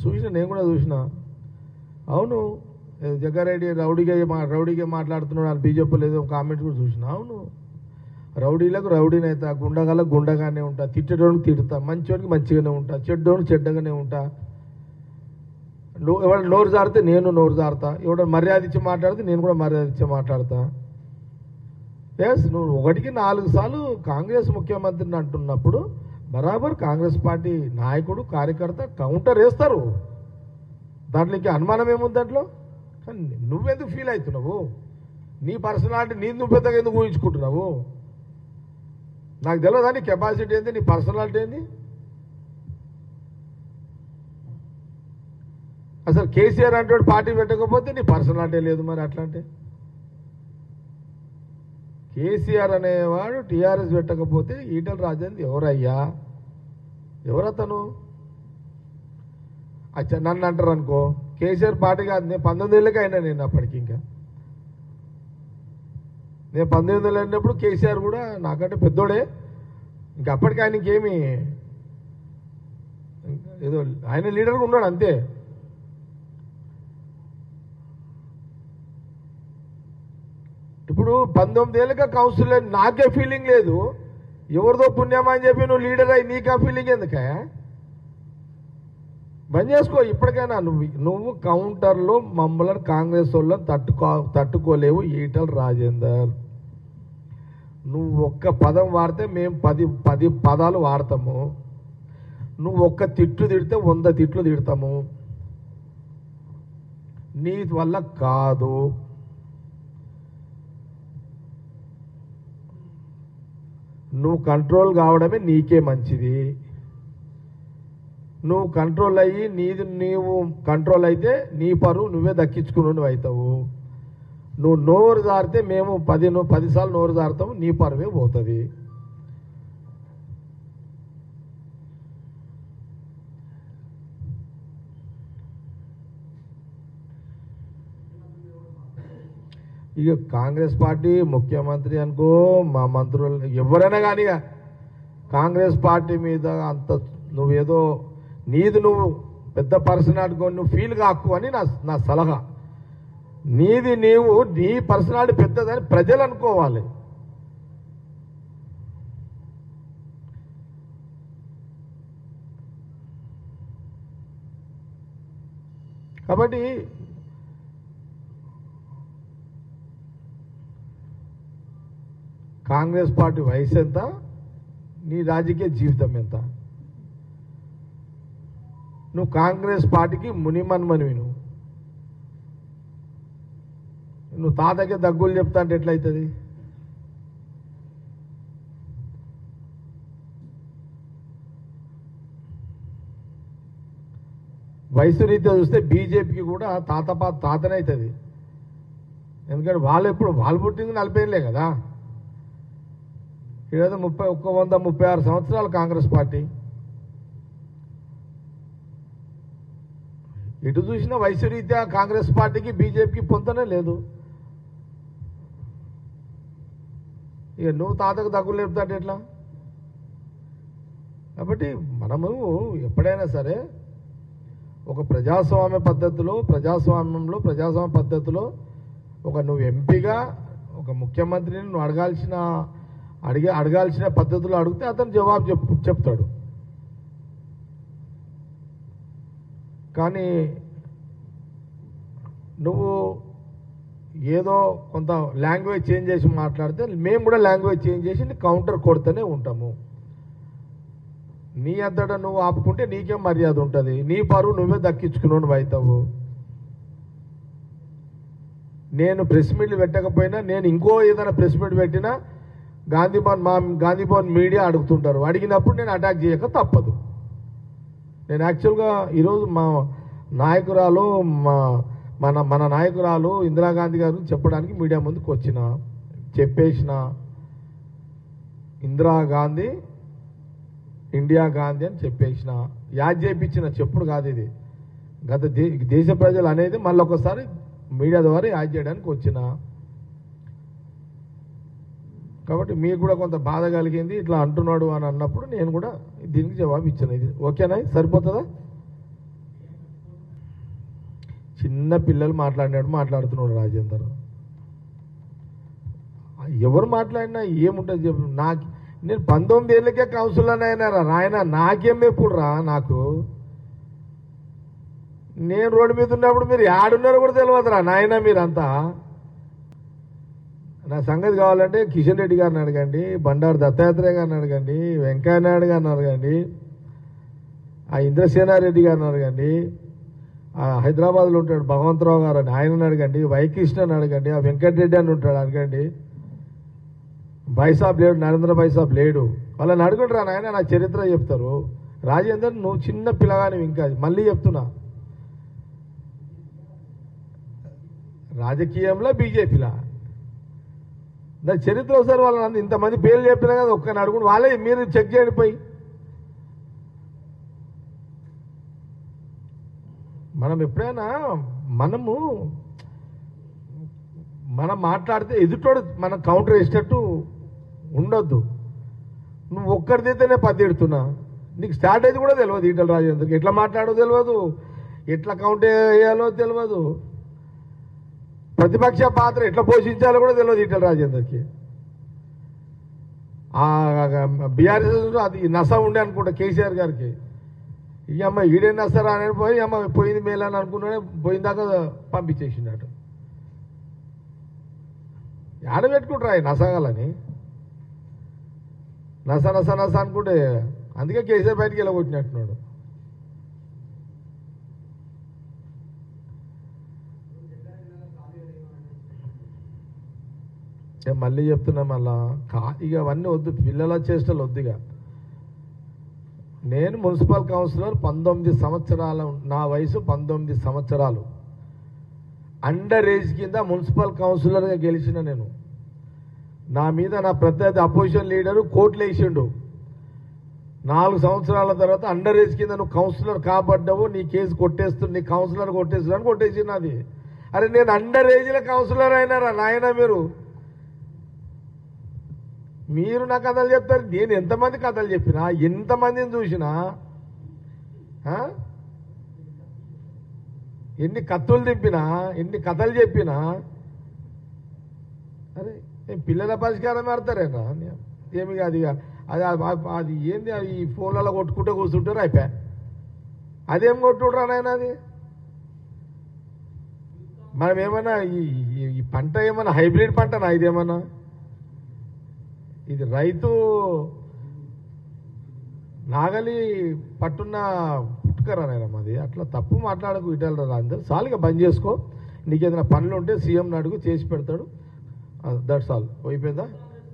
చూసిన, నేను కూడా చూసిన. అవును, జగ్గారెడ్డి రౌడీగా మాట్లాడుతున్నాడు అని బీజేపీలో ఏదో కామెంట్ కూడా చూసిన. అవును, రౌడీలకు రౌడీనైతా, గుండగాలకు గుండగానే ఉంటా, తిట్టేటోనికి తిడతా, మంచివాడికి మంచిగానే ఉంటా, చెడ్డోనికి చెడ్డగానే ఉంటా. ఎవరు నోరు జారితే నేను నోరు జారుతా, ఎవడ మర్యాద ఇచ్చి మాట్లాడితే నేను కూడా మర్యాద ఇచ్చి మాట్లాడతా. ఎస్, నువ్వు 1కి 4 సార్లు కాంగ్రెస్ ముఖ్యమంత్రిని అంటున్నప్పుడు బరాబర్ కాంగ్రెస్ పార్టీ నాయకుడు కార్యకర్త కౌంటర్ వేస్తారు. దాంట్లో ఇంకా అనుమానం ఏముంది దాంట్లో? కానీ నువ్వెందుకు ఫీల్ అవుతున్నావు? నీ పర్సనాలిటీ నువ్వు పెద్దగా ఎందుకు ఊహించుకుంటున్నావు? నాకు తెలియదా నీ కెపాసిటీ ఏంది, నీ పర్సనాలిటీ ఏంది? అసలు కేసీఆర్ అంటే పార్టీ పెట్టకపోతే నీ పర్సనాలిటీ లేదు. మరి అట్లా అంటే కేసీఆర్ అనేవాడు టీఆర్ఎస్ పెట్టకపోతే ఈటల రాజేంద్ర ఎవరయ్యా? ఎవరతను? అచ్చా, నన్ను అంటారు అనుకో, కేసీఆర్ పార్టీ కాదు, నేను 19 ఏళ్ళకి అయినా. నేను అప్పటికి నేను 19 ఏళ్ళు అయినప్పుడు కేసీఆర్ కూడా నాకంటే పెద్దోడే. ఇంకా అప్పటికి ఆయన ఇంకేమి ఏదో ఆయన లీడర్గా ఉన్నాడు అంతే. ఇప్పుడు 19 ఏళ్ళగా కౌన్సిలర్, నాకే ఫీలింగ్ లేదు. ఎవరిదో పుణ్యమా అని చెప్పి నువ్వు లీడర్ అయ్యి నీకు ఆ ఫీలింగ్ ఎందుకే? బంద్ చేసుకో ఇప్పటికైనా. నువ్వు కౌంటర్లో మమ్మల్ని కాంగ్రెస్ వాళ్ళని తట్టుకోలేవు ఈటల రాజేందర్. నువ్వు ఒక్క పదం వాడితే మేము 10 పదాలు వాడతాము. నువ్వు ఒక్క తిట్లు తిడితే 100 తిట్లు తిడతాము. నీ వల్ల కాదు. నువ్వు కంట్రోల్ కావడమే నీకే మంచిది. నువ్వు కంట్రోల్ అయ్యి నీవు కంట్రోల్ అయితే నీ పరువు నువ్వే దక్కించుకుని అవుతావు. నువ్వు నోరు జారితే మేము 10 సార్లు నోరు జారుతాము, నీ పరువే పోతుంది. ఇక కాంగ్రెస్ పార్టీ ముఖ్యమంత్రి అనుకో, మా మంత్రులు ఎవరైనా కానీ కాంగ్రెస్ పార్టీ మీద అంత నువ్వేదో నువ్వు పెద్ద పర్సన్ అనుకో, నువ్వు ఫీల్ కాకు అని నా సలహా. నీ పర్సనాలిటీ పెద్దదని ప్రజలు అనుకోవాలి. కాబట్టి కాంగ్రెస్ పార్టీ వయసు ఎంత, నీ రాజకీయ జీవితం ఎంత? నువ్వు కాంగ్రెస్ పార్టీకి మునిమన్మనివి. నువ్వు తాతకే దగ్గులు చెప్తా అంటే ఎట్లయితుంది? వయసు రీత్యా చూస్తే బీజేపీకి కూడా తాతనే అవుతుంది. ఎందుకంటే వాళ్ళు పుట్టింది 40 ఏళ్ళే కదా. ఈరోజు 136 సంవత్సరాలు కాంగ్రెస్ పార్టీ. ఎటు చూసినా వయసు రీత్యా కాంగ్రెస్ పార్టీకి బీజేపీకి పొంతనే లేదు. ఇక నువ్వు తాతకు దగ్గులు లేపుతాంటే ఎట్లా? కాబట్టి మనము ఎప్పుడైనా సరే ఒక ప్రజాస్వామ్య పద్ధతిలో నువ్వు ఎంపీగా ఒక ముఖ్యమంత్రిని నువ్వు అడగాల్సిన పద్ధతిలో అడిగితే అతను జవాబు చెప్తాడు. కానీ నువ్వు ఏదో కొంత లాంగ్వేజ్ చేంజ్ చేసి మాట్లాడితే మేము కూడా లాంగ్వేజ్ చేంజ్ చేసి కౌంటర్ కొడుతూనే ఉంటాము. నీ అంతటా నువ్వు ఆపుకుంటే నీకేం మర్యాద ఉంటుంది? నీ పరువు నువ్వే దక్కించుకున్నావు అవుతావు. నేను ప్రెస్ మీట్లు పెట్టకపోయినా, నేను ఇంకో ఏదైనా ప్రెస్ మీట్ పెట్టినా గాంధీభవన్ మీడియా అడుగుతుంటారు. అడిగినప్పుడు నేను అటాక్ చేయక తప్పదు. నేను యాక్చువల్గా ఈరోజు మా నాయకురాలు మన నాయకురాలు ఇందిరాగాంధీ గారు చెప్పడానికి మీడియా ముందుకు చెప్పేసిన ఇందిరాగాంధీ ఇండియా గాంధీ అని చెప్పేసిన, యాద్ చేయించిన చెప్పుడు కాదు ఇది. దేశ ప్రజలు అనేది మళ్ళీ ఒకసారి మీడియా ద్వారా యాద్ చేయడానికి వచ్చిన. కాబట్టి మీకు కూడా కొంత బాధ కలిగింది ఇట్లా అంటున్నాడు అని అన్నప్పుడు నేను కూడా దీనికి జవాబు ఇచ్చిన. ఇది ఓకేనా? సరిపోతుందా? చిన్న పిల్లలు మాట్లాడినట్టు మాట్లాడుతున్నాడు రాజేందర్. ఎవరు మాట్లాడినా ఏముంటుంది చెప్పు. నేను 19 ఏళ్ళకే కౌన్సిలర్ అయినారా నాయన, నాకేం ఎప్పుడు రా నాకు. నేను రోడ్డు మీద ఉన్నప్పుడు మీరు ఏడున్నారో కూడా తెలియదురా నాయన. మీరంతా నా సంగతి కావాలంటే కిషన్ రెడ్డి గారిని అడగండి, బండారు దత్తాత్రేయ గారిని అడగండి, వెంకయ్య నాయుడు గారిని అడగండి, ఆ ఇంద్రసేనారెడ్డి గారిని అడగండి, ఆ హైదరాబాద్లో ఉంటాడు భగవంతరావు గారు అని ఆయనని అడగండి, వైకృష్ణని అడగండి, ఆ వెంకటరెడ్డి అని ఉంటాడు అడగండి, బైసాబ్ లేడు, నరేంద్ర బైసాబ్ లేడు, వాళ్ళని అడుగుంటారా నాయన. నా చరిత్ర చెప్తారు. రాజేందర్ నువ్వు చిన్న పిల్లగాని, ఇంకా మళ్ళీ చెప్తున్నా, రాజకీయంలో బీజేపీలా నా చరిత్ర ఒకసారి వాళ్ళని ఇంతమంది పేర్లు చెప్పినా కదా, ఒక్కరిని అడుగుని వాళ్ళే మీరు చెక్ చేయండి పోయి. మనం ఎప్పుడైనా మనం మాట్లాడితే ఎదుటోడు మనం కౌంటర్ వేసేటట్టు ఉండొద్దు. నువ్వు ఒక్కరిదైతేనే 10 ఎడుతున్నా, నీకు స్ట్రాటజీ కూడా తెలియదు. ఈటల రాజేందర్కి ఎట్లా మాట్లాడో తెలియదు, ఎట్లా కౌంటర్ వేయాలో తెలియదు, ప్రతిపక్ష పాత్ర ఎట్లా పోషించాలో కూడా తెలియదు ఈటల రాజేందర్కి. బీఆర్ఎస్ అది నస ఉండే అనుకుంటా కేసీఆర్ గారికి. ఈ అమ్మ ఈడే నసరా అని పోయి అమ్మ పోయింది మేలని అనుకున్నాడే, పోయిందాకా పంపించేసినాడు. ఆడబెట్టుకుంటారా నసగాలని, నస నస నస అనుకుంటే అందుకే కేసీఆర్ బయటికి వెళ్ళగొట్టినట్టున్నాడు. మళ్ళీ చెప్తున్నా, మళ్ళా ఇక అవన్నీ వద్దు, పిల్లల చేష్టలు వద్దుగా. నేను మున్సిపల్ కౌన్సిలర్ 19 సంవత్సరాలు, నా వయసు 19 సంవత్సరాలు, అండర్ ఏజ్ కింద మున్సిపల్ కౌన్సిలర్గా గెలిచిన నేను. నా మీద నా ప్రత్యర్థి అపోజిషన్ లీడరు కోర్టులు వేసిండు. 4 సంవత్సరాల తర్వాత అండర్ ఏజ్ కింద నువ్వు కౌన్సిలర్ కాబడ్డావు, నీ కేసు కొట్టేస్తుంది, నీ కౌన్సిలర్ కొట్టేస్తున్నాను కొట్టేసింది అది. అరే నేను అండర్ ఏజ్లో కౌన్సిలర్ అయినారా నాయన. మీరు నా కథలు చెప్తారు. నేను ఎంతమంది కథలు చెప్పినా, ఎంతమందిని చూసినా, ఎన్ని కత్తులు తిప్పినా, ఎన్ని కథలు చెప్పినా, అరే పిల్లల పరిష్కారం మారుతారేనా ఏమి కాదు. అది అది ఏంది, ఈ ఫోన్లలో కొట్టుకుంటే కూర్చుంటారు అయిపోయా. అదేం కొట్టుకుంటారా నాయన అది. మనం ఏమన్నా ఈ పంట ఏమన్నా హైబ్రిడ్ పంటనా ఇదేమన్నా? ఇది రైతు నాగలి పట్టున్న పుట్టుకరా నేనమ్మది. అట్లా తప్పు మాట్లాడకు ఇటలరా. అందరు సాలుగా బంద్ చేసుకో. నీకు ఏదైనా పనులు ఉంటే సీఎంని అడుగు, చేసి పెడతాడు. That's all. అయిపోయిందా?